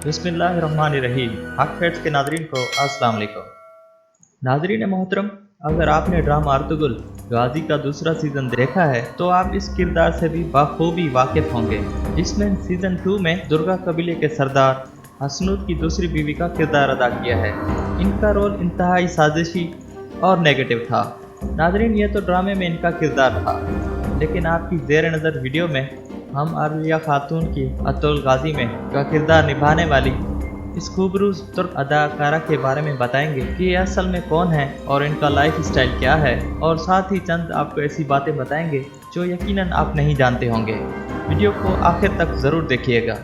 बिस्मिल्लाहिर्रहमानिर्रहीम। हक फैक्ट्स के नाज़रीन को अस्सलाम वालेकुम। नाज़रीन मोहतरम, अगर आपने ड्रामा अर्तुगरुल गाजी का दूसरा सीज़न देखा है तो आप इस किरदार से भी बखूबी वाकिफ होंगे, जिसमें सीज़न 2 में दुर्गा कबीले के सरदार हसनूद की दूसरी बीवी का किरदार अदा किया है। इनका रोल इंतहाई साजिशी और नेगेटिव था। नाज़रीन, ये तो ड्रामे में इनका किरदार था, लेकिन आपकी ज़ेर नज़र वीडियो में हम आलिया खातून की अर्तुगरुल गाजी में का किरदार निभाने वाली इस खूबसूरत तुर्क अदाकारा के बारे में बताएंगे कि ये असल में कौन है और इनका लाइफ स्टाइल क्या है, और साथ ही चंद आपको ऐसी बातें बताएंगे जो यकीनन आप नहीं जानते होंगे। वीडियो को आखिर तक ज़रूर देखिएगा।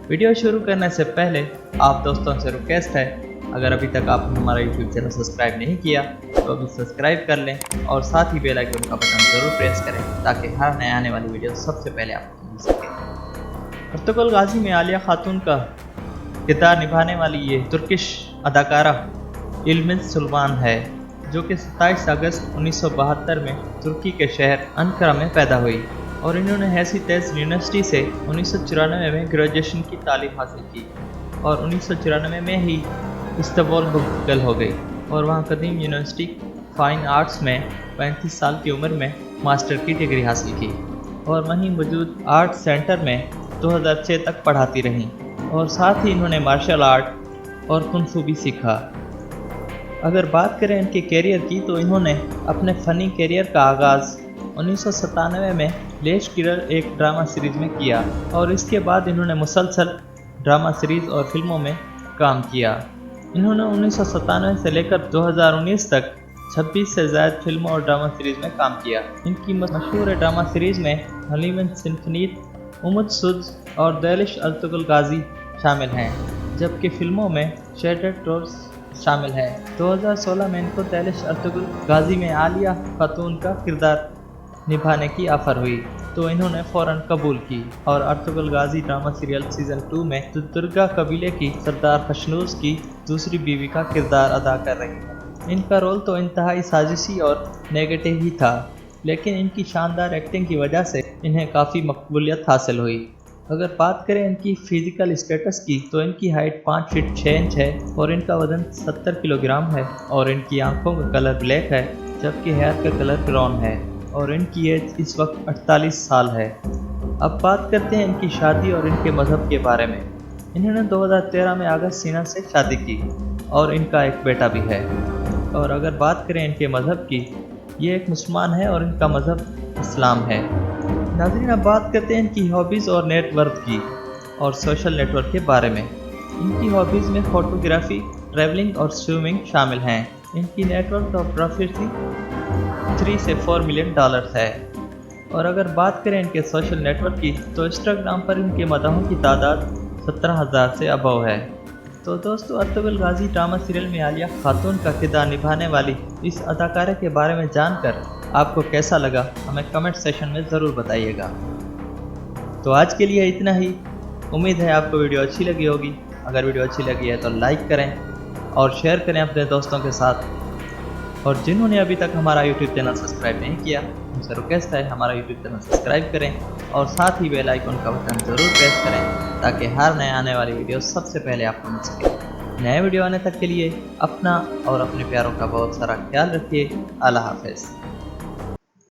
वीडियो शुरू करने से पहले आप दोस्तों से रिक्वेस्ट है, अगर अभी तक आपने हमारा यूट्यूब चैनल सब्सक्राइब नहीं किया तो अभी सब्सक्राइब कर लें और साथ ही बेल आइकन का बटन ज़रूर प्रेस करें ताकि हर नए आने वाली वीडियो सबसे पहले आपको मिल सके। अर्तुगरुल गाजी में आलिया खातून का किरदार निभाने वाली ये तुर्किश अदाकारा इल्मिज सुल्तान है, जो कि 27 अगस्त 1972 में तुर्की के शहर अंकारा में पैदा हुई और इन्होंने हैसी-तेज यूनिवर्सिटी से 1994 में ग्रेजुएशन की तालीम हासिल की और 1994 में ही इस्तांबुल मुंतकिल हो गई और वहाँ कदीम यूनिवर्सिटी फाइन आर्ट्स में 35 साल की उम्र में मास्टर की डिग्री हासिल की और वहीं मौजूद आर्ट सेंटर में 2006 तक पढ़ाती रहीं और साथ ही इन्होंने मार्शल आर्ट और कुंफू भी सीखा। अगर बात करें इनके कैरियर की तो इन्होंने अपने फ़नी कैरियर का आगाज़ 1997 में लेश किरर एक ड्रामा सीरीज़ में किया और इसके बाद इन्होंने मुसलसल ड्रामा सीरीज़ और फिल्मों में काम किया। इन्होंने 1997 से लेकर 2019 तक 26 से ज़्यादा फिल्मों और ड्रामा सीरीज़ में काम किया। इनकी मशहूर ड्रामा सीरीज़ में हलीम सिंफनीत, उम्मत सुद और दैलिश अर्तुगरुल गाजी शामिल हैं, जबकि फिल्मों में शेडर टोर्स शामिल है। 2016 में इनको दैलिश अर्तुगरुल गाजी में आलिया खातून का किरदार निभाने की ऑफर हुई तो इन्होंने फ़ौरन कबूल की और अर्तुगरुल गाजी ड्रामा सीरियल सीज़न 2 में दुर्गा कबीले की सरदार हसनूद की दूसरी बीवी का किरदार अदा कर रही हैं। इनका रोल तो इंतहाई साजिशी और नेगेटिव ही था, लेकिन इनकी शानदार एक्टिंग की वजह से इन्हें काफ़ी मकबूलियत हासिल हुई। अगर बात करें इनकी फ़िज़िकल स्टेटस की तो इनकी हाइट 5 फीट 6 इंच है और इनका वज़न 70 किलोग्राम है और इनकी आंखों का कलर ब्लैक है, जबकि हेयर का कलर ब्राउन है और इनकी एज इस वक्त 48 साल है। अब बात करते हैं इनकी शादी और इनके मज़हब के बारे में। इन्होंने 2013 में अगस्त सीना से शादी की और इनका एक बेटा भी है। और अगर बात करें इनके मज़हब की, ये एक मुसलमान है और इनका मज़हब इस्लाम है। नाज़रीन, अब बात करते हैं इनकी हॉबीज़ और नेटवर्क की और सोशल नेटवर्क के बारे में। इनकी हॉबीज़ में फ़ोटोग्राफी, ट्रैवलिंग और स्विमिंग शामिल हैं। इनकी नेटवर्क ऑफ प्रॉफिट 3 से 4 मिलियन डॉलर्स है। और अगर बात करें इनके सोशल नेटवर्क की तो इंस्टाग्राम पर इनके मदाहों की तादाद 17,000 से अबव है। तो दोस्तों, अर्तुगरुल गाजी ड्रामा सीरियल में आलिया खातून का किरदार निभाने वाली इस अदाकारा के बारे में जानकर आपको कैसा लगा, हमें कमेंट सेशन में ज़रूर बताइएगा। तो आज के लिए इतना ही। उम्मीद है आपको वीडियो अच्छी लगी होगी। अगर वीडियो अच्छी लगी है तो लाइक करें और शेयर करें अपने दोस्तों के साथ, और जिन्होंने अभी तक हमारा यूट्यूब चैनल सब्सक्राइब नहीं किया उनसे रिक्वेस्ट है हमारा यूट्यूब चैनल सब्सक्राइब करें और साथ ही बेल आइकन का बटन ज़रूर प्रेस करें ताकि हर नए आने वाली वीडियो सबसे पहले आपको मिल सके। नए वीडियो आने तक के लिए अपना और अपने प्यारों का बहुत सारा ख्याल रखिए। अल्लाह हाफ़िज़।